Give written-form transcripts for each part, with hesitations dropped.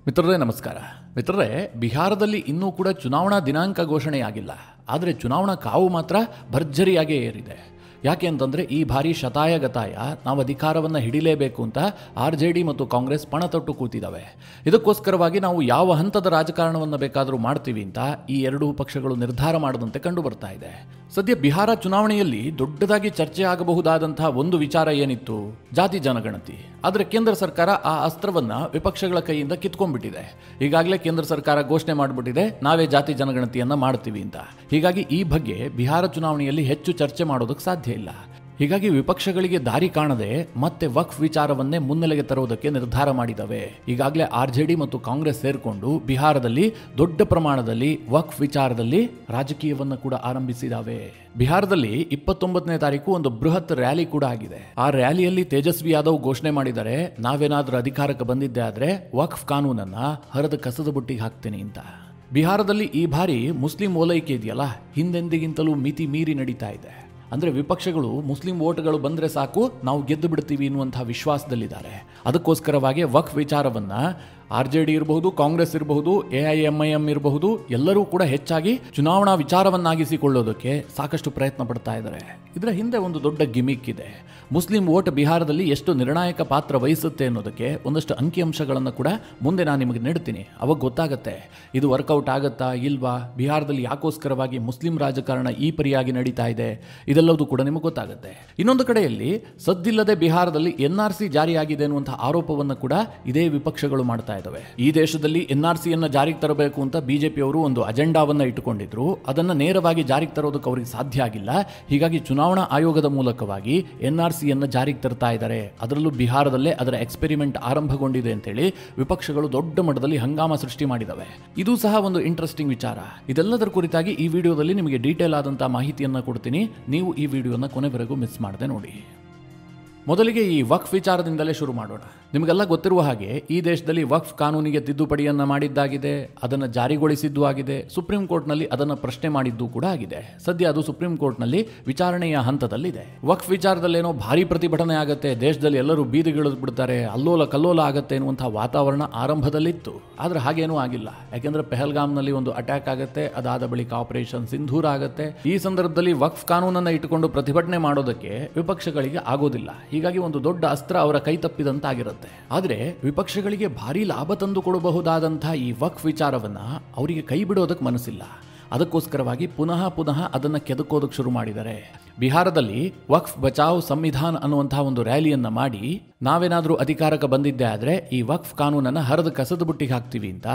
ಮಿತ್ರರೇ ನಮಸ್ಕಾರ. ಮಿತ್ರರೇ, ಬಿಹಾರದಲ್ಲಿ ಇನ್ನೂ ಕೂಡ ಚುನಾವಣಾ ದಿನಾಂಕ ಘೋಷಣೆಯಾಗಿಲ್ಲ. ಆದರೆ ಚುನಾವಣಾ ಕಾವು ಮಾತ್ರ ಭರ್ಜರಿಯಾಗೇ ಏರಿದೆ. ಯಾಕೆ ಅಂತಂದರೆ ಈ ಬಾರಿ ಶತಾಯಗತಾಯ ನಾವು ಅಧಿಕಾರವನ್ನು ಹಿಡಿಲೇಬೇಕು ಅಂತ RJD ಮತ್ತು ಕಾಂಗ್ರೆಸ್ ಪಣ ತೊಟ್ಟು ಕೂತಿದ್ದಾವೆ. ಇದಕ್ಕೋಸ್ಕರವಾಗಿ ನಾವು ಯಾವ ಹಂತದ ರಾಜಕಾರಣವನ್ನು ಬೇಕಾದರೂ ಮಾಡ್ತೀವಿ ಅಂತ ಈ ಎರಡೂ ಪಕ್ಷಗಳು ನಿರ್ಧಾರ ಮಾಡದಂತೆ ಕಂಡು ಬರ್ತಾ ಇದೆ. ಸದ್ಯ ಬಿಹಾರ ಚುನಾವಣೆಯಲ್ಲಿ ದೊಡ್ಡದಾಗಿ ಚರ್ಚೆ ಆಗಬಹುದಾದಂತಹ ಒಂದು ವಿಚಾರ ಏನಿತ್ತು? ಜಾತಿ ಜನಗಣತಿ. ಆದರೆ ಕೇಂದ್ರ ಸರ್ಕಾರ ಆ ಅಸ್ತ್ರವನ್ನು ವಿಪಕ್ಷಗಳ ಕೈಯಿಂದ ಕಿತ್ಕೊಂಡ್ಬಿಟ್ಟಿದೆ. ಈಗಾಗಲೇ ಕೇಂದ್ರ ಸರ್ಕಾರ ಘೋಷಣೆ ಮಾಡಿಬಿಟ್ಟಿದೆ, ನಾವೇ ಜಾತಿ ಜನಗಣತಿಯನ್ನು ಮಾಡ್ತೀವಿ ಅಂತ. ಹೀಗಾಗಿ ಈ ಬಗ್ಗೆ ಬಿಹಾರ ಚುನಾವಣೆಯಲ್ಲಿ ಹೆಚ್ಚು ಚರ್ಚೆ ಮಾಡೋದಕ್ಕೆ ಸಾಧ್ಯ ಇಲ್ಲ. ಹೀಗಾಗಿ ವಿಪಕ್ಷಗಳಿಗೆ ದಾರಿ ಕಾಣದೆ ಮತ್ತೆ ವಕ್ಫ್ ವಿಚಾರವನ್ನೇ ಮುನ್ನೆಲೆಗೆ ತರುವುದಕ್ಕೆ ನಿರ್ಧಾರ ಮಾಡಿದವೆ. ಈಗಾಗಲೇ RJD ಮತ್ತು ಕಾಂಗ್ರೆಸ್ ಸೇರಿಕೊಂಡು ಬಿಹಾರದಲ್ಲಿ ದೊಡ್ಡ ಪ್ರಮಾಣದಲ್ಲಿ ವಕ್ಫ್ ವಿಚಾರದಲ್ಲಿ ರಾಜಕೀಯವನ್ನು ಕೂಡ ಆರಂಭಿಸಿದಾವೆ. ಬಿಹಾರದಲ್ಲಿ 29ನೇ ತಾರೀಕು ಒಂದು ಬೃಹತ್ ರ್ಯಾಲಿ ಕೂಡ ಆಗಿದೆ. ಆ ರ್ಯಾಲಿಯಲ್ಲಿ ತೇಜಸ್ವಿ ಯಾದವ್ ಘೋಷಣೆ ಮಾಡಿದ್ದಾರೆ, ನಾವೇನಾದ್ರೂ ಅಧಿಕಾರಕ್ಕೆ ಬಂದಿದ್ದೆ ಆದ್ರೆ ವಕ್ಫ್ ಕಾನೂನನ್ನ ಹರಿದ ಕಸದ ಬುಟ್ಟಿಗೆ ಹಾಕ್ತೇನೆ ಅಂತ. ಬಿಹಾರದಲ್ಲಿ ಈ ಬಾರಿ ಮುಸ್ಲಿಂ ಓಲೈಕೆ ಇದೆಯಲ್ಲ, ಹಿಂದೆಂದಿಗಿಂತಲೂ ಮಿತಿ ಮೀರಿ ನಡೀತಾ ಇದೆ. ಅಂದರೆ ವಿಪಕ್ಷಗಳು ಮುಸ್ಲಿಂ ವೋಟ್ಗಳು ಬಂದರೆ ಸಾಕು, ನಾವು ಗೆದ್ದು ಬಿಡ್ತೀವಿ ಎನ್ನುವಂತಹ ವಿಶ್ವಾಸದಲ್ಲಿದ್ದಾರೆ. ಅದಕ್ಕೋಸ್ಕರವಾಗಿ ವಕ್ಫ್ ವಿಚಾರವನ್ನು RJD ಇರಬಹುದು, ಕಾಂಗ್ರೆಸ್ ಇರಬಹುದು, AIMIM ಇರಬಹುದು, ಎಲ್ಲರೂ ಕೂಡ ಹೆಚ್ಚಾಗಿ ಚುನಾವಣಾ ವಿಚಾರವನ್ನಾಗಿಸಿಕೊಳ್ಳೋದಕ್ಕೆ ಸಾಕಷ್ಟು ಪ್ರಯತ್ನ ಪಡ್ತಾ ಇದ್ದಾರೆ. ಇದರ ಹಿಂದೆ ಒಂದು ದೊಡ್ಡ ಗಿಮಿಕ್ ಇದೆ. ಮುಸ್ಲಿಂ ವೋಟ್ ಬಿಹಾರದಲ್ಲಿ ಎಷ್ಟು ನಿರ್ಣಾಯಕ ಪಾತ್ರ ವಹಿಸುತ್ತೆ ಅನ್ನೋದಕ್ಕೆ ಒಂದಷ್ಟು ಅಂಕಿಅಂಶಗಳನ್ನು ಕೂಡ ಮುಂದೆ ನಾನು ನಿಮಗೆ ನೀಡ್ತೀನಿ. ಅವಾಗ ಗೊತ್ತಾಗುತ್ತೆ ಇದು ವರ್ಕೌಟ್ ಆಗುತ್ತಾ ಇಲ್ವಾ, ಬಿಹಾರದಲ್ಲಿ ಯಾಕೋಸ್ಕರವಾಗಿ ಮುಸ್ಲಿಂ ರಾಜಕಾರಣ ಈ ಪರಿಯಾಗಿ ನಡೀತಾ ಇದೆ, ಇದೆಲ್ಲವೂ ಕೂಡ ನಿಮಗೆ ಗೊತ್ತಾಗುತ್ತೆ. ಇನ್ನೊಂದು ಕಡೆಯಲ್ಲಿ ಸದ್ದಿಲ್ಲದೆ ಬಿಹಾರದಲ್ಲಿ NRC ಜಾರಿಯಾಗಿದೆ ಅನ್ನುವಂತಹ ಆರೋಪವನ್ನು ಕೂಡ ಇದೇ ವಿಪಕ್ಷಗಳು ಮಾಡ್ತಾ ಇದ್ದಾವೆ. ಈ ದೇಶದಲ್ಲಿ NRCಯನ್ನು ಜಾರಿಗೆ ತರಬೇಕು ಅಂತ ಬಿಜೆಪಿಯವರು ಒಂದು ಅಜೆಂಡಾವನ್ನು ಇಟ್ಟುಕೊಂಡಿದ್ರು. ಅದನ್ನು ನೇರವಾಗಿ ಜಾರಿಗೆ ತರೋದಕ್ಕೆ ಅವರಿಗೆ ಸಾಧ್ಯ ಆಗಿಲ್ಲ. ಹೀಗಾಗಿ ಚುನಾವಣಾ ಆಯೋಗದ ಮೂಲಕವಾಗಿ NRCಯನ್ನು ಜಾರಿಗೆ ತರ್ತಾ ಇದ್ದಾರೆ. ಅದರಲ್ಲೂ ಬಿಹಾರದಲ್ಲೇ ಅದರ ಎಕ್ಸ್ಪೆರಿಮೆಂಟ್ ಆರಂಭಗೊಂಡಿದೆ ಅಂತೇಳಿ ವಿಪಕ್ಷಗಳು ದೊಡ್ಡ ಮಟ್ಟದಲ್ಲಿ ಹಂಗಾಮ ಸೃಷ್ಟಿ ಮಾಡಿದವೆ. ಇದು ಸಹ ಒಂದು ಇಂಟ್ರೆಸ್ಟಿಂಗ್ ವಿಚಾರ. ಇದೆಲ್ಲದರ ಕುರಿತಾಗಿ ಈ ವಿಡಿಯೋದಲ್ಲಿ ನಿಮಗೆ ಡೀಟೇಲ್ ಆದಂತಹ ಮಾಹಿತಿಯನ್ನು ಕೊಡ್ತೀನಿ. ನೀವು ಈ ವಿಡಿಯೋನ ಕೊನೆವರೆಗೂ ಮಿಸ್ ಮಾಡದೆ ನೋಡಿ. ಮೊದಲಿಗೆ ಈ ವಕ್ಫ್ ವಿಚಾರದಿಂದಲೇ ಶುರು ಮಾಡೋಣ. ನಿಮಗೆಲ್ಲ ಗೊತ್ತಿರುವ ಹಾಗೆ ಈ ದೇಶದಲ್ಲಿ ವಕ್ಫ್ ಕಾನೂನಿಗೆ ತಿದ್ದುಪಡಿಯನ್ನು ಮಾಡಿದ್ದಾಗಿದೆ, ಅದನ್ನು ಜಾರಿಗೊಳಿಸಿದ್ದು ಆಗಿದೆ. ಸುಪ್ರೀಂ ಕೋರ್ಟ್ನಲ್ಲಿ ಅದನ್ನು ಪ್ರಶ್ನೆ ಮಾಡಿದ್ದು ಕೂಡ ಆಗಿದೆ. ಸದ್ಯ ಅದು ಸುಪ್ರೀಂ ಕೋರ್ಟ್ನಲ್ಲಿ ವಿಚಾರಣೆಯ ಹಂತದಲ್ಲಿದೆ. ವಕ್ಫ್ ವಿಚಾರದಲ್ಲೇನೋ ಭಾರಿ ಪ್ರತಿಭಟನೆ ಆಗುತ್ತೆ, ದೇಶದಲ್ಲಿ ಎಲ್ಲರೂ ಬೀದಿಗಿಳಿದು ಬಿಡ್ತಾರೆ, ಅಲ್ಲೋಲ ಕಲ್ಲೋಲ ಆಗುತ್ತೆ ಎನ್ನುವಂತಹ ವಾತಾವರಣ ಆರಂಭದಲ್ಲಿತ್ತು. ಆದರೆ ಹಾಗೇನೂ ಆಗಿಲ್ಲ. ಯಾಕೆಂದ್ರೆ ಪೆಹಲ್ಗಾಮ್ನಲ್ಲಿ ಒಂದು ಅಟ್ಯಾಕ್ ಆಗುತ್ತೆ, ಅದಾದ ಬಳಿಕ ಆಪರೇಷನ್ ಸಿಂಧೂರ ಆಗುತ್ತೆ. ಈ ಸಂದರ್ಭದಲ್ಲಿ ವಕ್ಫ್ ಕಾನೂನನ್ನು ಇಟ್ಟುಕೊಂಡು ಪ್ರತಿಭಟನೆ ಮಾಡೋದಕ್ಕೆ ವಿಪಕ್ಷಗಳಿಗೆ ಆಗೋದಿಲ್ಲ. ಹೀಗಾಗಿ ಒಂದು ದೊಡ್ಡ ಅಸ್ತ್ರ ಅವರ ಕೈ ತಪ್ಪಿದಂತಾಗಿರುತ್ತೆ. ಆದರೆ ವಿಪಕ್ಷಗಳಿಗೆ ಭಾರಿ ಲಾಭ ತಂದು ಕೊಡಬಹುದಾದಂತಹ ಈ ವಕ್ಫ್ ವಿಚಾರವನ್ನ ಅವರಿಗೆ ಕೈ ಬಿಡೋದಕ್ಕೆ ಮನಸ್ಸಿಲ್ಲ. ಅದಕ್ಕೋಸ್ಕರವಾಗಿ ಪುನಃ ಅದನ್ನು ಕೆದಕೋದಕ್ಕೆ ಶುರು ಮಾಡಿದ್ದಾರೆ. ಬಿಹಾರದಲ್ಲಿ ವಕ್ಫ್ ಬಚಾವ್ ಸಂವಿಧಾನ್ ಅನ್ನುವಂತಹ ಒಂದು ರ್ಯಾಲಿಯನ್ನ ಮಾಡಿ, ನಾವೇನಾದ್ರೂ ಅಧಿಕಾರಕ್ಕೆ ಬಂದಿದ್ದೆ ಆದ್ರೆ ಈ ವಕ್ಫ್ ಕಾನೂನನ್ನು ಹರಿದ ಕಸದ ಬುಟ್ಟಿಗೆ ಹಾಕ್ತೀವಿ ಅಂತ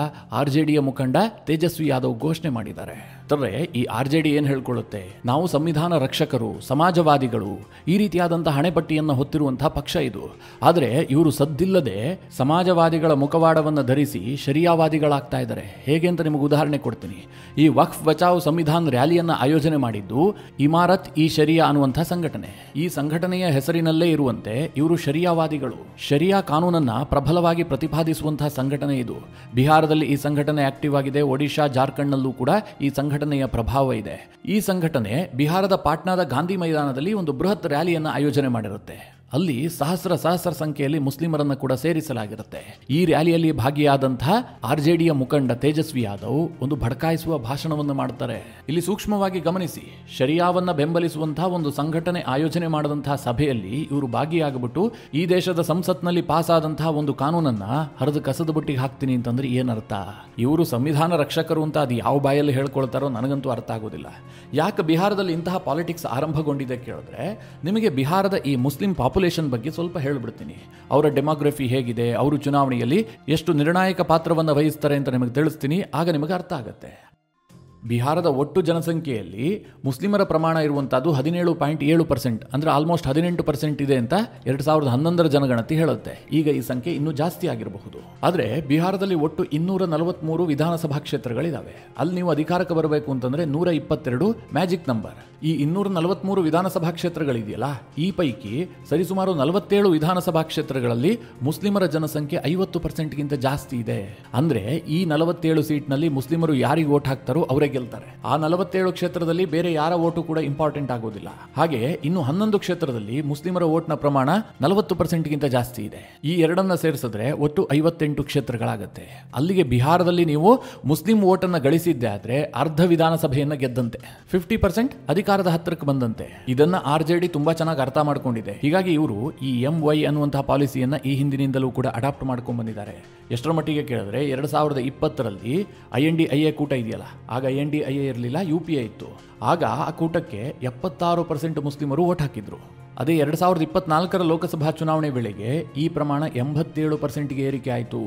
RJDಯ ಮುಖಂಡ ತೇಜಸ್ವಿ ಯಾದವ್ ಘೋಷಣೆ ಮಾಡಿದ್ದಾರೆ. ಅಂದರೆ ಈ RJD ಏನ್ ಹೇಳ್ಕೊಳ್ಳುತ್ತೆ, ನಾವು ಸಂವಿಧಾನ ರಕ್ಷಕರು, ಸಮಾಜವಾದಿಗಳು, ಈ ರೀತಿಯಾದಂತಹ ಹಣೆಪಟ್ಟಿಯನ್ನು ಹೊತ್ತಿರುವಂತಹ ಪಕ್ಷ ಇದು. ಆದರೆ ಇವರು ಸದ್ದಿಲ್ಲದೆ ಸಮಾಜವಾದಿಗಳ ಮುಖವಾಡವನ್ನು ಧರಿಸಿ ಶರಿಯಾವಾದಿಗಳಾಗ್ತಾ ಇದ್ದಾರೆ. ಹೇಗೆ ಅಂತ ನಿಮಗೆ ಉದಾಹರಣೆ ಕೊಡ್ತೀನಿ. ಈ ವಕ್ಫ್ ಬಚಾವ್ ಸಂವಿಧಾನ್ ರ್ಯಾಲಿಯನ್ನ ಆಯೋಜನೆ ಮಾಡಿದ್ದು ಇಮಾರತ್ ಇ ಶರಿಯಾ ಅನ್ನುವಂತಹ ಸಂಘಟನೆ. ಈ ಸಂಘಟನೆಯ ಹೆಸರಿನಲ್ಲೇ ಇರುವಂತೆ ಇವರು ಶರಿಯಾವಾದಿಗಳು. ಶರಿಯಾ ಕಾನೂನನ್ನ ಪ್ರಬಲವಾಗಿ ಪ್ರತಿಪಾದಿಸುವಂತಹ ಸಂಘಟನೆ ಇದು. ಬಿಹಾರದಲ್ಲಿ ಈ ಸಂಘಟನೆ ಆಕ್ಟಿವ್ ಆಗಿದೆ. ಒಡಿಶಾ, ಜಾರ್ಖಂಡ್ನಲ್ಲೂ ಕೂಡ ಈ ಸಂಘಟನೆಯ ಪ್ರಭಾವ ಇದೆ. ಈ ಸಂಘಟನೆ ಬಿಹಾರದ ಪಾಟ್ನಾದ ಗಾಂಧಿ ಮೈದಾನದಲ್ಲಿ ಒಂದು ಬೃಹತ್ ರ್ಯಾಲಿಯನ್ನು ಆಯೋಜನೆ ಮಾಡಿರುತ್ತೆ. ಅಲ್ಲಿ ಸಹಸ್ರ ಸಂಖ್ಯೆಯಲ್ಲಿ ಮುಸ್ಲಿಮರನ್ನು ಕೂಡ ಸೇರಿಸಲಾಗಿರುತ್ತೆ. ಈ ರ್ಯಾಲಿಯಲ್ಲಿ ಭಾಗಿಯಾದಂತಹ RJDಯ ಮುಖಂಡ ತೇಜಸ್ವಿ ಯಾದವ್ ಒಂದು ಭಡಕಾಯಿಸುವ ಭಾಷಣವನ್ನು ಮಾಡ್ತಾರೆ. ಇಲ್ಲಿ ಸೂಕ್ಷ್ಮವಾಗಿ ಗಮನಿಸಿ, ಶರಿಯಾವನ್ನ ಬೆಂಬಲಿಸುವಂತಹ ಒಂದು ಸಂಘಟನೆ ಆಯೋಜನೆ ಮಾಡಿದಂತಹ ಸಭೆಯಲ್ಲಿ ಇವರು ಭಾಗಿಯಾಗಿಬಿಟ್ಟು ಈ ದೇಶದ ಸಂಸತ್ನಲ್ಲಿ ಪಾಸ್ ಆದಂತಹ ಒಂದು ಕಾನೂನನ್ನ ಹರಿದು ಕಸದ ಬುಟ್ಟಿಗೆ ಹಾಕ್ತೀನಿ ಅಂತಂದ್ರೆ ಏನರ್ಥ? ಇವರು ಸಂವಿಧಾನ ರಕ್ಷಕರು ಅಂತ ಅದು ಯಾವ ಬಾಯಲ್ಲಿ ಹೇಳ್ಕೊಳ್ತಾರೋ ನನಗಂತೂ ಅರ್ಥ ಆಗೋದಿಲ್ಲ. ಯಾಕೆ ಬಿಹಾರದಲ್ಲಿ ಇಂತಹ ಪಾಲಿಟಿಕ್ಸ್ ಆರಂಭಗೊಂಡಿದೆ ಕೇಳಿದ್ರೆ, ನಿಮಗೆ ಬಿಹಾರದ ಈ ಮುಸ್ಲಿಂ ಪಾಪ್ಯುಲೇಷನ್ ಬಗ್ಗೆ ಸ್ವಲ್ಪ ಹೇಳ್ಬಿಡ್ತೀನಿ. ಅವರ ಡೆಮೋಗ್ರಫಿ ಹೇಗಿದೆ, ಅವರು ಚುನಾವಣೆಯಲ್ಲಿ ಎಷ್ಟು ನಿರ್ಣಾಯಕ ಪಾತ್ರವನ್ನು ವಹಿಸ್ತಾರೆ ಅಂತ ನಿಮಗೆ ತಿಳಿಸ್ತೀನಿ. ಆಗ ನಿಮಗೆ ಅರ್ಥ ಆಗುತ್ತೆ. ಬಿಹಾರದ ಒಟ್ಟು ಜನಸಂಖ್ಯೆಯಲ್ಲಿ ಮುಸ್ಲಿಮರ ಪ್ರಮಾಣ ಇರುವಂತಹದ್ದು 17.7%, ಅಂದ್ರೆ ಆಲ್ಮೋಸ್ಟ್ 18% ಇದೆ ಅಂತ 2011ರ ಜನಗಣತಿ ಹೇಳುತ್ತೆ. ಈಗ ಈ ಸಂಖ್ಯೆ ಇನ್ನೂ ಜಾಸ್ತಿ ಆಗಿರಬಹುದು. ಆದರೆ ಬಿಹಾರದಲ್ಲಿ ಒಟ್ಟು 243 ವಿಧಾನಸಭಾ ಕ್ಷೇತ್ರಗಳಿದಾವೆ. ಅಲ್ಲಿ ನೀವು ಅಧಿಕಾರಕ್ಕೆ ಬರಬೇಕು ಅಂತಂದ್ರೆ 122 ಮ್ಯಾಜಿಕ್ ನಂಬರ್. ಈ 243 ವಿಧಾನಸಭಾ ಕ್ಷೇತ್ರಗಳಿದೆಯಲ್ಲ, ಈ ಪೈಕಿ ಸರಿಸುಮಾರು 47 ವಿಧಾನಸಭಾ ಕ್ಷೇತ್ರಗಳಲ್ಲಿ ಮುಸ್ಲಿಮರ ಜನಸಂಖ್ಯೆ 50%ಗಿಂತ ಜಾಸ್ತಿ ಇದೆ. ಅಂದ್ರೆ ಈ 47 ಸೀಟ್ನಲ್ಲಿ ಮುಸ್ಲಿಮರು ಯಾರಿಗೆ ವೋಟ್ ಹಾಕ್ತಾರೋ ಅವರೇ ಗೆಲ್ತಾರೆ. ಆ 47 ಕ್ಷೇತ್ರದಲ್ಲಿ ಬೇರೆ ಯಾರ ಓಟು ಕೂಡ ಇಂಪಾರ್ಟೆಂಟ್ ಆಗೋದಿಲ್ಲ. ಹಾಗೆ ಇನ್ನು 11 ಕ್ಷೇತ್ರದಲ್ಲಿ ಮುಸ್ಲಿಮರ ಓಟ್ನ ಪ್ರಮಾಣ 40%ಗಿಂತ ಜಾಸ್ತಿ ಇದೆ. ಈ ಎರಡನ್ನ ಸೇರಿಸಿದ್ರೆ ಒಟ್ಟು 58 ಕ್ಷೇತ್ರಗಳಾಗುತ್ತೆ. ಅಲ್ಲಿಗೆ ಬಿಹಾರದಲ್ಲಿ ನೀವು ಮುಸ್ಲಿಂ ಓಟನ್ನ ಗಳಿಸಿದ್ದೆ ಆದ್ರೆ ಅರ್ಧ ವಿಧಾನಸಭೆಯನ್ನ ಗೆದ್ದಂತೆ, 50% ಅಧಿಕಾರದ ಹತ್ತಿರಕ್ಕೆ ಬಂದಂತೆ. ಇದನ್ನ RJD ತುಂಬಾ ಚೆನ್ನಾಗಿ ಅರ್ಥ ಮಾಡ್ಕೊಂಡಿದೆ. ಹೀಗಾಗಿ ಇವರು ಈ MY ಅನ್ನುವಂತಹ ಪಾಲಿಸಿಯನ್ನ ಈ ಹಿಂದಿನಿಂದಲೂ ಕೂಡ ಅಡಾಪ್ಟ್ ಮಾಡ್ಕೊಂಡ್ ಬಂದಿದ್ದಾರೆ. ಎಷ್ಟರ ಮಟ್ಟಿಗೆ ಕೇಳಿದ್ರೆ 2020ರಲ್ಲಿ INDIA ಕೂಟ ಇದೆಯಲ್ಲ, ಆಗ INDIA ಇರಲಿಲ್ಲ, UPA ಇತ್ತು. ಆಗ ಆ ಕೂಟಕ್ಕೆ 76% ಮುಸ್ಲಿಮರು ವೋಟ್ ಹಾಕಿದ್ರು. ಅದೇ 2024ರ ಲೋಕಸಭಾ ಚುನಾವಣೆ ವೇಳೆಗೆ ಈ ಪ್ರಮಾಣ 87%ಗೆ ಏರಿಕೆ ಆಯಿತು.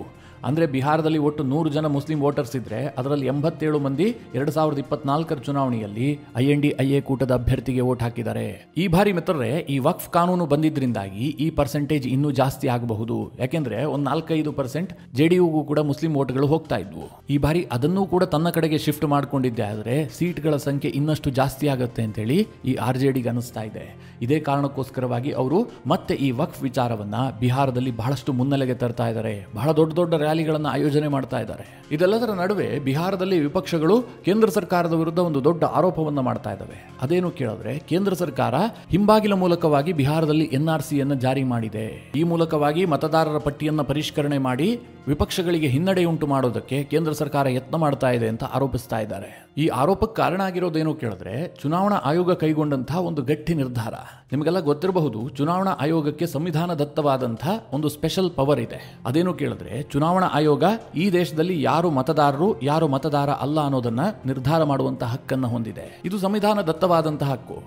ಅಂದರೆ ಬಿಹಾರದಲ್ಲಿ ಒಟ್ಟು 100 ಜನ ಮುಸ್ಲಿಂ ವೋಟರ್ಸ್ ಇದ್ರೆ ಅದರಲ್ಲಿ 87 ಮಂದಿ 2024ರ ಚುನಾವಣೆಯಲ್ಲಿ INDIA ಕೂಟದ ಅಭ್ಯರ್ಥಿಗೆ ವೋಟ್ ಹಾಕಿದ್ದಾರೆ. ಈ ಬಾರಿ ಮಿತ್ರರೇ, ಈ ವಕ್ಫ್ ಕಾನೂನು ಬಂದಿದ್ರಿಂದಾಗಿ ಈ ಪರ್ಸೆಂಟೇಜ್ ಇನ್ನೂ ಜಾಸ್ತಿ ಆಗಬಹುದು. ಯಾಕೆಂದ್ರೆ ಒಂದು 4-5% JDUಗೂ ಕೂಡ ಮುಸ್ಲಿಂ ವೋಟ್ಗಳು ಹೋಗ್ತಾ ಇದ್ವು. ಈ ಬಾರಿ ಅದನ್ನೂ ಕೂಡ ತನ್ನ ಕಡೆಗೆ ಶಿಫ್ಟ್ ಮಾಡ್ಕೊಂಡಿದ್ದೆ ಆದರೆ ಸೀಟ್ಗಳ ಸಂಖ್ಯೆ ಇನ್ನಷ್ಟು ಜಾಸ್ತಿ ಆಗುತ್ತೆ ಅಂತೇಳಿ ಈ RJDಗೆ ಅನಿಸ್ತಾ ಇದೆ. ಇದೇ ಕಾರಣಕ್ಕೋಸ್ಕರವಾಗಿ ಅವರು ಮತ್ತೆ ಈ ವಕ್ಫ್ ವಿಚಾರವನ್ನ ಬಿಹಾರದಲ್ಲಿ ಬಹಳಷ್ಟು ಮುನ್ನೆಲೆಗೆ ತರ್ತಾ ಇದ್ದಾರೆ. ಬಹಳ ದೊಡ್ಡ ದೊಡ್ಡ ರ್ಯಾಲಿಗಳನ್ನು ಆಯೋಜನೆ ಮಾಡ್ತಾ ಇದ್ದಾರೆ. ಇದೆಲ್ಲದರ ನಡುವೆ ಬಿಹಾರದಲ್ಲಿ ವಿಪಕ್ಷಗಳು ಕೇಂದ್ರ ಸರ್ಕಾರದ ವಿರುದ್ಧ ಒಂದು ದೊಡ್ಡ ಆರೋಪವನ್ನು ಮಾಡ್ತಾ ಇದ್ದಾವೆ. ಅದೇನು ಕೇಳಿದ್ರೆ, ಕೇಂದ್ರ ಸರ್ಕಾರ ಹಿಂಬಾಗಿಲ ಮೂಲಕವಾಗಿ ಬಿಹಾರದಲ್ಲಿ NRCಯನ್ನು ಜಾರಿ ಮಾಡಿದೆ. ಈ ಮೂಲಕವಾಗಿ ಮತದಾರರ ಪಟ್ಟಿಯನ್ನು ಪರಿಷ್ಕರಣೆ ಮಾಡಿ ವಿಪಕ್ಷಗಳಿಗೆ ಹಿನ್ನಡೆಯುಂಟು ಮಾಡೋದಕ್ಕೆ ಕೇಂದ್ರ ಸರ್ಕಾರ ಯತ್ನ ಮಾಡ್ತಾ ಇದೆ ಅಂತ ಆರೋಪಿಸ್ತಾ ಇದ್ದಾರೆ. ಈ ಆರೋಪಕ್ಕೆ ಕಾರಣ ಆಗಿರೋದೇನು ಕೇಳಿದ್ರೆ, ಚುನಾವಣಾ ಆಯೋಗ ಕೈಗೊಂಡಂತಹ ಒಂದು ಗಟ್ಟಿ ನಿರ್ಧಾರ. ನಿಮಗೆಲ್ಲ ಗೊತ್ತಿರಬಹುದು, ಚುನಾವಣಾ ಆಯೋಗಕ್ಕೆ ಸಂವಿಧಾನ ದತ್ತವಾದಂತಹ ಒಂದು ಸ್ಪೆಷಲ್ ಪವರ್ ಇದೆ. ಅದೇನು ಕೇಳಿದ್ರೆ, ಚುನಾವಣಾ ಆಯೋಗ ಈ ದೇಶದಲ್ಲಿ ಯಾರು ಮತದಾರರು ಯಾರು ಮತದಾರ ಅಲ್ಲ ಅನ್ನೋದನ್ನ ನಿರ್ಧಾರ ಮಾಡುವಂತಹ ಹಕ್ಕನ್ನು ಹೊಂದಿದೆ. ಇದು ಸಂವಿಧಾನ ದತ್ತವಾದಂತಹ ಹಕ್ಕು.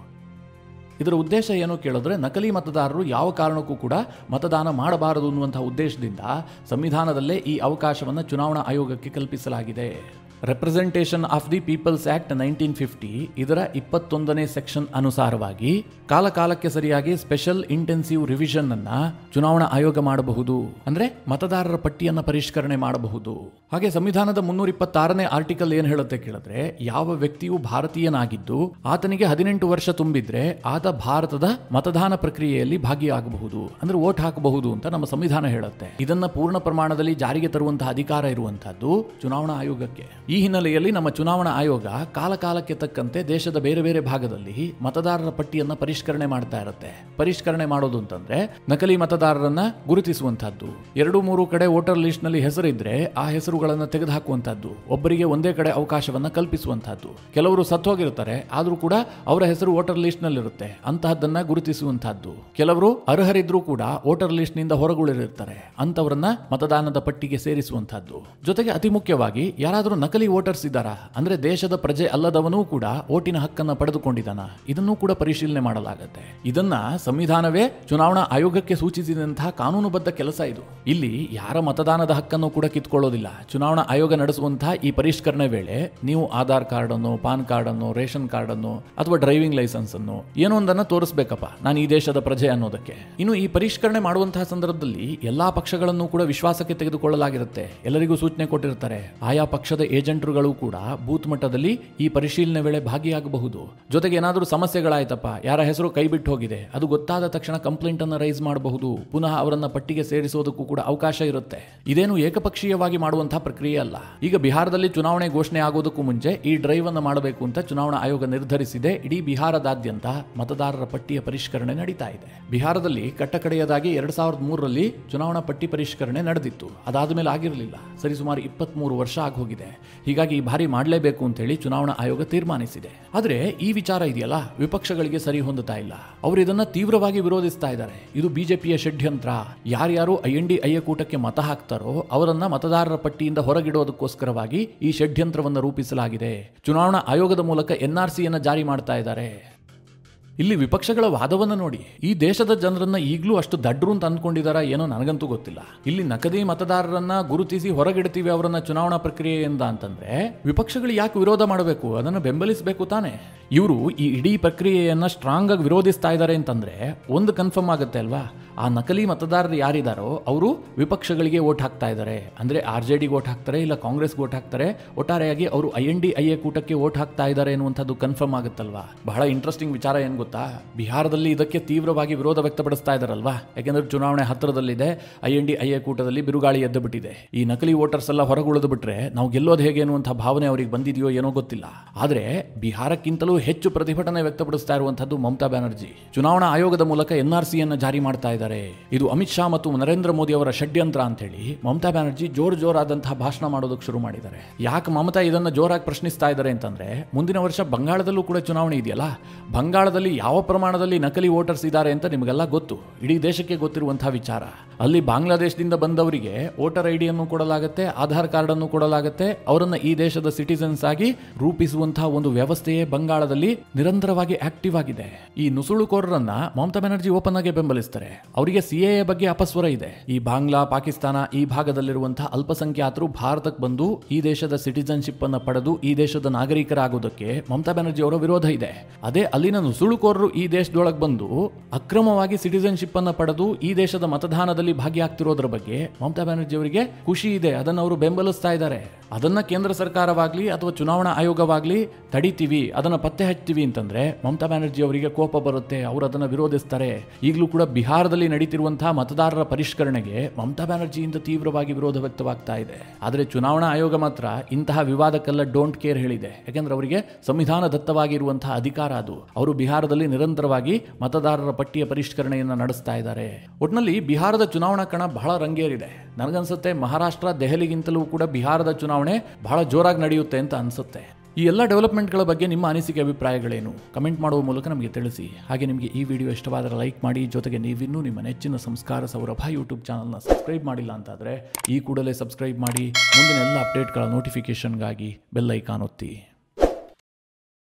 ಇದರ ಉದ್ದೇಶ ಏನು ಕೇಳಿದ್ರೆ, ನಕಲಿ ಮತದಾರರು ಯಾವ ಕಾರಣಕ್ಕೂ ಕೂಡ ಮತದಾನ ಮಾಡಬಾರದು ಅನ್ನುವಂತಹ ಉದ್ದೇಶದಿಂದ ಸಂವಿಧಾನದಲ್ಲೇ ಈ ಅವಕಾಶವನ್ನು ಚುನಾವಣಾ ಆಯೋಗಕ್ಕೆ ಕಲ್ಪಿಸಲಾಗಿದೆ. Representation of the People's Act 1950 ಇದರ 21ನೇ ಸೆಕ್ಷನ್ ಅನುಸಾರವಾಗಿ ಕಾಲಕಾಲಕ್ಕೆ ಸರಿಯಾಗಿ ಸ್ಪೆಷಲ್ ಇಂಟೆನ್ಸಿವ್ ರಿವಿಷನ್ ಅನ್ನ ಚುನಾವಣಾ ಆಯೋಗ ಮಾಡಬಹುದು. ಅಂದ್ರೆ ಮತದಾರರ ಪಟ್ಟಿಯನ್ನ ಪರಿಷ್ಕರಣೆ ಮಾಡಬಹುದು. ಹಾಗೆ ಸಂವಿಧಾನದ 326ನೇ ಆರ್ಟಿಕಲ್ ಏನ್ ಹೇಳುತ್ತೆ ಕೇಳಿದ್ರೆ, ಯಾವ ವ್ಯಕ್ತಿಯು ಭಾರತೀಯನಾಗಿದ್ದು ಆತನಿಗೆ 18 ವರ್ಷ ತುಂಬಿದ್ರೆ ಆತ ಭಾರತದ ಮತದಾನ ಪ್ರಕ್ರಿಯೆಯಲ್ಲಿ ಭಾಗಿಯಾಗಬಹುದು, ಅಂದ್ರೆ ವೋಟ್ ಹಾಕಬಹುದು ಅಂತ ನಮ್ಮ ಸಂವಿಧಾನ ಹೇಳುತ್ತೆ. ಇದನ್ನ ಪೂರ್ಣ ಪ್ರಮಾಣದಲ್ಲಿ ಜಾರಿಗೆ ತರುವಂತಹ ಅಧಿಕಾರ ಇರುವಂತಹದ್ದು ಚುನಾವಣಾ ಆಯೋಗಕ್ಕೆ. ಈ ಹಿನ್ನೆಲೆಯಲ್ಲಿ ನಮ್ಮ ಚುನಾವಣಾ ಆಯೋಗ ಕಾಲಕಾಲಕ್ಕೆ ತಕ್ಕಂತೆ ದೇಶದ ಬೇರೆ ಬೇರೆ ಭಾಗದಲ್ಲಿ ಮತದಾರರ ಪಟ್ಟಿಯನ್ನ ಪರಿಷ್ಕರಣೆ ಮಾಡ್ತಾ ಇರುತ್ತೆ. ಪರಿಷ್ಕರಣೆ ಮಾಡೋದು ಅಂತಂದ್ರೆ ನಕಲಿ ಮತದಾರರನ್ನ ಗುರುತಿಸುವಂತಹದ್ದು, 2-3 ಕಡೆ ವೋಟರ್ ಲಿಸ್ಟ್ ನಲ್ಲಿ ಹೆಸರಿದ್ರೆ ಆ ಹೆಸರುಗಳನ್ನು ತೆಗೆದುಹಾಕುವಂತಹದ್ದು, ಒಬ್ಬರಿಗೆ ಒಂದೇ ಕಡೆ ಅವಕಾಶವನ್ನ ಕಲ್ಪಿಸುವಂತಹದ್ದು. ಕೆಲವರು ಸತ್ತೋಗಿರ್ತಾರೆ ಆದ್ರೂ ಕೂಡ ಅವರ ಹೆಸರು ವೋಟರ್ ಲಿಸ್ಟ್ ನಲ್ಲಿ ಇರುತ್ತೆ, ಅಂತಹದ್ದನ್ನ ಗುರುತಿಸುವಂತಹದ್ದು. ಕೆಲವರು ಅರ್ಹರಿದ್ರೂ ಕೂಡ ವೋಟರ್ ಲಿಸ್ಟ್ ನಿಂದ ಹೊರಗುಳಿರಿರ್ತಾರೆ, ಅಂತವರನ್ನ ಮತದಾನದ ಪಟ್ಟಿಗೆ ಸೇರಿಸುವಂತಹದ್ದು. ಜೊತೆಗೆ ಅತಿ ಮುಖ್ಯವಾಗಿ ಯಾರಾದರೂ ನಕಲಿ ವೋಟರ್ಸ್ ಇದ್ದಾರಾ, ಅಂದ್ರೆ ದೇಶದ ಪ್ರಜೆ ಅಲ್ಲದವನೂ ಕೂಡ ವೋಟಿನ ಹಕ್ಕನ್ನು ಪಡೆದುಕೊಂಡಿದ್ದಾನ, ಇದನ್ನೂ ಕೂಡ ಪರಿಶೀಲನೆ ಮಾಡಲಾಗುತ್ತೆ. ಇದನ್ನ ಸಂವಿಧಾನವೇ ಚುನಾವಣಾ ಆಯೋಗಕ್ಕೆ ಸೂಚಿಸಿದಂತಹ ಕಾನೂನುಬದ್ಧ ಕೆಲಸ ಇದು. ಇಲ್ಲಿ ಯಾರ ಮತದಾನದ ಹಕ್ಕನ್ನು ಕೂಡ ಕಿತ್ಕೊಳ್ಳೋದಿಲ್ಲ. ಚುನಾವಣಾ ಆಯೋಗ ನಡೆಸುವಂತಹ ಈ ಪರಿಷ್ಕರಣೆ ವೇಳೆ ನೀವು ಆಧಾರ್ ಕಾರ್ಡ್ ಅನ್ನು, ಪಾನ್ ಕಾರ್ಡ್ ಅನ್ನು, ರೇಷನ್ ಕಾರ್ಡ್ ಅನ್ನು ಅಥವಾ ಡ್ರೈವಿಂಗ್ ಲೈಸೆನ್ಸ್ ಅನ್ನು ಏನೋ ಒಂದನ್ನು ತೋರಿಸಬೇಕಪ್ಪ, ನಾನು ಈ ದೇಶದ ಪ್ರಜೆ ಅನ್ನೋದಕ್ಕೆ. ಇನ್ನು ಈ ಪರಿಷ್ಕರಣೆ ಮಾಡುವಂತಹ ಸಂದರ್ಭದಲ್ಲಿ ಎಲ್ಲಾ ಪಕ್ಷಗಳನ್ನು ಕೂಡ ವಿಶ್ವಾಸಕ್ಕೆ ತೆಗೆದುಕೊಳ್ಳಲಾಗಿರುತ್ತೆ. ಎಲ್ಲರಿಗೂ ಸೂಚನೆ ಕೊಟ್ಟಿರ್ತಾರೆ. ಆಯಾ ಪಕ್ಷದ ಏಜೆಂಟರುಗಳು ಕೂಡ ಬೂತ್ ಮಟ್ಟದಲ್ಲಿ ಈ ಪರಿಶೀಲನೆ ವೇಳೆ ಭಾಗಿಯಾಗಬಹುದು. ಜೊತೆಗೆ ಏನಾದರೂ ಸಮಸ್ಯೆಗಳಾಯ್ತಪ್ಪ, ಯಾರ ಹೆಸರು ಕೈ ಬಿಟ್ಟು ಹೋಗಿದೆ, ಅದು ಗೊತ್ತಾದ ತಕ್ಷಣ ಕಂಪ್ಲೇಂಟ್ ಅನ್ನು ರೈಸ್ ಮಾಡಬಹುದು. ಪುನಃ ಅವರನ್ನ ಪಟ್ಟಿಗೆ ಸೇರಿಸೋದಕ್ಕೂ ಕೂಡ ಅವಕಾಶ ಇರುತ್ತೆ. ಇದೇನು ಏಕಪಕ್ಷೀಯವಾಗಿ ಮಾಡುವಂತಹ ಪ್ರಕ್ರಿಯೆ ಅಲ್ಲ. ಈಗ ಬಿಹಾರದಲ್ಲಿ ಚುನಾವಣೆ ಘೋಷಣೆ ಆಗೋದಕ್ಕೂ ಮುಂಚೆ ಈ ಡ್ರೈವ್ ಅನ್ನು ಮಾಡಬೇಕು ಅಂತ ಚುನಾವಣಾ ಆಯೋಗ ನಿರ್ಧರಿಸಿದೆ. ಇಡೀ ಬಿಹಾರದಾದ್ಯಂತ ಮತದಾರರ ಪಟ್ಟಿಯ ಪರಿಷ್ಕರಣೆ ನಡೀತಾ ಇದೆ. ಬಿಹಾರದಲ್ಲಿ ಕಟ್ಟಕಡೆಯದಾಗಿ 2003ರಲ್ಲಿ ಚುನಾವಣಾ ಪಟ್ಟಿ ಪರಿಷ್ಕರಣೆ ನಡೆದಿತ್ತು. ಅದಾದ ಮೇಲೆ ಆಗಿರಲಿಲ್ಲ. ಸರಿಸುಮಾರು 23 ವರ್ಷ ಆಗೋಗಿದೆ. ಹೀಗಾಗಿ ಈ ಬಾರಿ ಮಾಡಲೇಬೇಕು ಅಂತ ಹೇಳಿ ಚುನಾವಣಾ ಆಯೋಗ ತೀರ್ಮಾನಿಸಿದೆ. ಆದರೆ ಈ ವಿಚಾರ ಇದೆಯಲ್ಲ, ವಿಪಕ್ಷಗಳಿಗೆ ಸರಿ ಹೊಂದುತ್ತಾ ಇಲ್ಲ. ಅವರು ಇದನ್ನ ತೀವ್ರವಾಗಿ ವಿರೋಧಿಸ್ತಾ ಇದ್ದಾರೆ. ಇದು ಬಿಜೆಪಿಯ ಷಡ್ಯಂತ್ರ. ಯಾರ್ಯಾರು INDIA ಕೂಟಕ್ಕೆ ಮತ ಹಾಕ್ತಾರೋ ಅವರನ್ನ ಮತದಾರರ ಪಟ್ಟಿಯಿಂದ ಹೊರಗಿಡೋದಕ್ಕೋಸ್ಕರವಾಗಿ ಈ ಷಡ್ಯಂತ್ರವನ್ನು ರೂಪಿಸಲಾಗಿದೆ. ಚುನಾವಣಾ ಆಯೋಗದ ಮೂಲಕ NRCಯನ್ನು ಜಾರಿ ಮಾಡ್ತಾ ಇದ್ದಾರೆ. ಇಲ್ಲಿ ವಿಪಕ್ಷಗಳ ವಾದವನ್ನು ನೋಡಿ. ಈ ದೇಶದ ಜನರನ್ನ ಈಗಲೂ ಅಷ್ಟು ದಡ್ರು ಅಂತ ಅಂದ್ಕೊಂಡಿದಾರ ಏನೋ ನನಗಂತೂ ಗೊತ್ತಿಲ್ಲ. ಇಲ್ಲಿ ನಕಲಿ ಮತದಾರರನ್ನ ಗುರುತಿಸಿ ಹೊರಗಿಡ್ತೀವಿ ಅವರನ್ನ ಚುನಾವಣಾ ಪ್ರಕ್ರಿಯೆಯಿಂದ ಅಂತಂದ್ರೆ ವಿಪಕ್ಷಗಳು ಯಾಕೆ ವಿರೋಧ ಮಾಡಬೇಕು? ಅದನ್ನು ಬೆಂಬಲಿಸಬೇಕು ತಾನೆ. ಇವರು ಈ ಇಡೀ ಪ್ರಕ್ರಿಯೆಯನ್ನ ಸ್ಟ್ರಾಂಗ್ ಆಗಿ ವಿರೋಧಿಸ್ತಾ ಇದ್ದಾರೆ ಅಂತಂದ್ರೆ ಒಂದು ಕನ್ಫರ್ಮ್ ಆಗುತ್ತೆ ಅಲ್ವಾ, ಆ ನಕಲಿ ಮತದಾರರು ಯಾರಿದಾರೋ ಅವರು ವಿಪಕ್ಷಗಳಿಗೆ ವೋಟ್ ಹಾಕ್ತಾ ಇದ್ದಾರೆ. ಅಂದ್ರೆ RJDಗೆ ವೋಟ್ ಹಾಕ್ತಾರೆ, ಇಲ್ಲ ಕಾಂಗ್ರೆಸ್ಗೆ ವೋಟ್ ಹಾಕ್ತಾರೆ. ಒಟ್ಟಾರೆಯಾಗಿ ಅವರು INDIA ಕೂಟಕ್ಕೆ ವೋಟ್ ಹಾಕ್ತಾ ಇದ್ದಾರೆ ಎನ್ನುವಂಥದ್ದು ಕನ್ಫರ್ಮ್ ಆಗುತ್ತಲ್ವಾ. ಬಹಳ ಇಂಟ್ರೆಸ್ಟಿಂಗ್ ವಿಚಾರ ಏನ್ ಗೊತ್ತಾ? ಬಿಹಾರದಲ್ಲಿ ಇದಕ್ಕೆ ತೀವ್ರವಾಗಿ ವಿರೋಧ ವ್ಯಕ್ತಪಡಿಸ್ತಾ ಇದ್ದಾರಲ್ವಾ, ಯಾಕೆಂದ್ರೆ ಚುನಾವಣೆ ಹತ್ತಿರದಲ್ಲಿದೆ. INDIA ಕೂಟದಲ್ಲಿ ಬಿರುಗಾಳಿ ಎದ್ದು ಬಿಟ್ಟಿದೆ. ಈ ನಕಲಿ ವೋಟರ್ಸ್ ಎಲ್ಲ ಹೊರಗುಳಿದು ಬಿಟ್ರೆ ನಾವು ಗೆಲ್ಲೋದು ಹೇಗೆ ಅನ್ನುವಂಥ ಭಾವನೆ ಅವರಿಗೆ ಬಂದಿದೆಯೋ ಏನೋ ಗೊತ್ತಿಲ್ಲ. ಆದರೆ ಬಿಹಾರಕ್ಕಿಂತಲೂ ಹೆಚ್ಚು ಪ್ರತಿಭಟನೆ ವ್ಯಕ್ತಪಡಿಸ್ತಾ ಇರುವಂತದ್ದು ಮಮತಾ ಬ್ಯಾನರ್ಜಿ. ಚುನಾವಣಾ ಆಯೋಗದ ಮೂಲಕ NRC ಅನ್ನು ಜಾರಿ ಮಾಡ್ತಾ ಇದ್ದಾರೆ. ಇದು ಅಮಿತ್ ಶಾ ಮತ್ತು ನರೇಂದ್ರ ಮೋದಿ ಅವರ ಷಡ್ಯಂತ್ರ ಅಂತ ಹೇಳಿ ಮಮತಾ ಬ್ಯಾನರ್ಜಿ ಜೋರಾದಂತಹ ಭಾಷಣ ಮಾಡೋದಕ್ಕೆ ಶುರು ಮಾಡಿದ್ದಾರೆ. ಯಾಕೆ ಮಮತಾ ಇದನ್ನ ಜೋರಾಗಿ ಪ್ರಶ್ನಿಸ್ತಾ ಇದ್ದಾರೆ ಅಂತಂದ್ರೆ, ಮುಂದಿನ ವರ್ಷ ಬಂಗಾಳದಲ್ಲೂ ಕೂಡ ಚುನಾವಣೆ ಇದೆಯಲ್ಲ, ಬಂಗಾಳದಲ್ಲಿ ಯಾವ ಪ್ರಮಾಣದಲ್ಲಿ ನಕಲಿ ವೋಟರ್ಸ್ ಇದ್ದಾರೆ ಅಂತ ನಿಮಗೆಲ್ಲ ಗೊತ್ತು, ಇಡೀ ದೇಶಕ್ಕೆ ಗೊತ್ತಿರುವಂತಹ ವಿಚಾರ. ಅಲ್ಲಿ ಬಾಂಗ್ಲಾದೇಶದಿಂದ ಬಂದವರಿಗೆ ವೋಟರ್ ID ಅನ್ನು ಕೊಡಲಾಗುತ್ತೆ, ಆಧಾರ್ ಕಾರ್ಡ್ ಅನ್ನು ಕೊಡಲಾಗುತ್ತೆ, ಅವರನ್ನ ಈ ದೇಶದ ಸಿಟಿಸನ್ಸ್ ಆಗಿ ರೂಪಿಸುವಂತಹ ಒಂದು ವ್ಯವಸ್ಥೆಯೇ ಬಂಗಾಳದಲ್ಲಿ ನಿರಂತರವಾಗಿ ಆಕ್ಟಿವ್ ಆಗಿದೆ. ಈ ನುಸುಳುಕೋರರನ್ನ ಮಮತಾ ಬ್ಯಾನರ್ಜಿ ಓಪನ್ ಆಗಿ ಬೆಂಬಲಿಸ್ತಾರೆ. ಅವರಿಗೆ CAA ಬಗ್ಗೆ ಅಪಸ್ವರ ಇದೆ. ಈ ಬಾಂಗ್ಲಾ, ಪಾಕಿಸ್ತಾನ ಈ ಭಾಗದಲ್ಲಿರುವಂತಹ ಅಲ್ಪಸಂಖ್ಯಾತರು ಭಾರತಕ್ಕೆ ಬಂದು ಈ ದೇಶದ ಸಿಟಿಸನ್ಶಿಪ್ ಅನ್ನು ಪಡೆದು ಈ ದೇಶದ ನಾಗರಿಕರಾಗುವುದಕ್ಕೆ ಮಮತಾ ಬ್ಯಾನರ್ಜಿ ಅವರ ವಿರೋಧ ಇದೆ. ಅದೇ ಅಲ್ಲಿನ ನುಸುಳುಕೋರರು ಈ ದೇಶದೊಳಗೆ ಬಂದು ಅಕ್ರಮವಾಗಿ ಸಿಟಿಸನ್ಶಿಪ್ ಅನ್ನು ಪಡೆದು ಈ ದೇಶದ ಮತದಾನದಲ್ಲಿ ಭಾಗಿಯಾಗ್ತಿರೋದ್ರ ಬಗ್ಗೆ ಮಮತಾ ಬ್ಯಾನರ್ಜಿ ಅವರಿಗೆ ಖುಷಿ ಇದೆ. ಅದನ್ನು ಅವರು ಬೆಂಬಲಿಸ್ತಾ ಇದ್ದಾರೆ. ಅದನ್ನ ಕೇಂದ್ರ ಸರ್ಕಾರವಾಗ್ಲಿ ಅಥವಾ ಚುನಾವಣಾ ಆಯೋಗವಾಗ್ಲಿ ತಡಿತೀವಿ, ಅದನ್ನ ಪತ್ತೆ ಹಚ್ತೀವಿ ಅಂತಂದ್ರೆ ಮಮತಾ ಬ್ಯಾನರ್ಜಿ ಅವರಿಗೆ ಕೋಪ ಬರುತ್ತೆ, ಅವರು ಅದನ್ನ ವಿರೋಧಿಸ್ತಾರೆ. ಈಗಲೂ ಕೂಡ ಬಿಹಾರದಲ್ಲಿ ನಡೀತಿರುವಂತಹ ಮತದಾರರ ಪರಿಷ್ಕರಣೆಗೆ ಮಮತಾ ಬ್ಯಾನರ್ಜಿಯಿಂದ ತೀವ್ರವಾಗಿ ವಿರೋಧ ವ್ಯಕ್ತವಾಗ್ತಾ ಇದೆ. ಆದರೆ ಚುನಾವಣಾ ಆಯೋಗ ಮಾತ್ರ ಇಂತಹ ವಿವಾದಕ್ಕೆಲ್ಲ ಡೋಂಟ್ ಕೇರ್ ಹೇಳಿದೆ. ಯಾಕೆಂದ್ರೆ ಅವರಿಗೆ ಸಂವಿಧಾನ ದತ್ತವಾಗಿರುವಂತಹ ಅಧಿಕಾರ ಅದು. ಅವರು ಬಿಹಾರದಲ್ಲಿ ನಿರಂತರವಾಗಿ ಮತದಾರರ ಪಟ್ಟಿಯ ಪರಿಷ್ಕರಣೆಯನ್ನು ನಡೆಸ್ತಾ ಇದ್ದಾರೆ. ಒಟ್ಟಿನಲ್ಲಿ ಬಿಹಾರದ ಚುನಾವಣಾ ಕಣ ಬಹಳ ರಂಗೇರಿದೆ. ನನಗನ್ಸುತ್ತೆ ಮಹಾರಾಷ್ಟ್ರ, ದೆಹಲಿಗಿಂತಲೂ ಕೂಡ ಬಿಹಾರದ ಚುನಾವಣೆ ಬಹಳ ಜೋರಾಗಿ ನಡೆಯುತ್ತೆ ಅಂತ ಅನ್ಸುತ್ತೆ. ಈ ಎಲ್ಲ ಡೆವಲಪ್ಮೆಂಟ್ಗಳ ಬಗ್ಗೆ ನಿಮ್ಮ ಅನಿಸಿಕೆ, ಅಭಿಪ್ರಾಯಗಳೇನು? ಕಮೆಂಟ್ ಮಾಡುವ ಮೂಲಕ ನಮಗೆ ತಿಳಿಸಿ. ಹಾಗೆ ನಿಮಗೆ ಈ ವಿಡಿಯೋ ಇಷ್ಟವಾದರೆ ಲೈಕ್ ಮಾಡಿ. ಜೊತೆಗೆ ನೀವಿನ್ನೂ ನಿಮ್ಮ ನೆಚ್ಚಿನ ಸಂಸ್ಕಾರ ಸೌರಭ ಯೂಟ್ಯೂಬ್ ಚಾನಲ್ನ ಸಬ್ಸ್ಕ್ರೈಬ್ ಮಾಡಿಲ್ಲ ಅಂತಾದರೆ ಈ ಕೂಡಲೇ ಸಬ್ಸ್ಕ್ರೈಬ್ ಮಾಡಿ. ಮುಂದಿನ ಎಲ್ಲ ಅಪ್ಡೇಟ್ಗಳ ನೋಟಿಫಿಕೇಷನ್ಗಾಗಿ ಬೆಲ್ ಐಕಾನ್ ಒತ್ತಿ.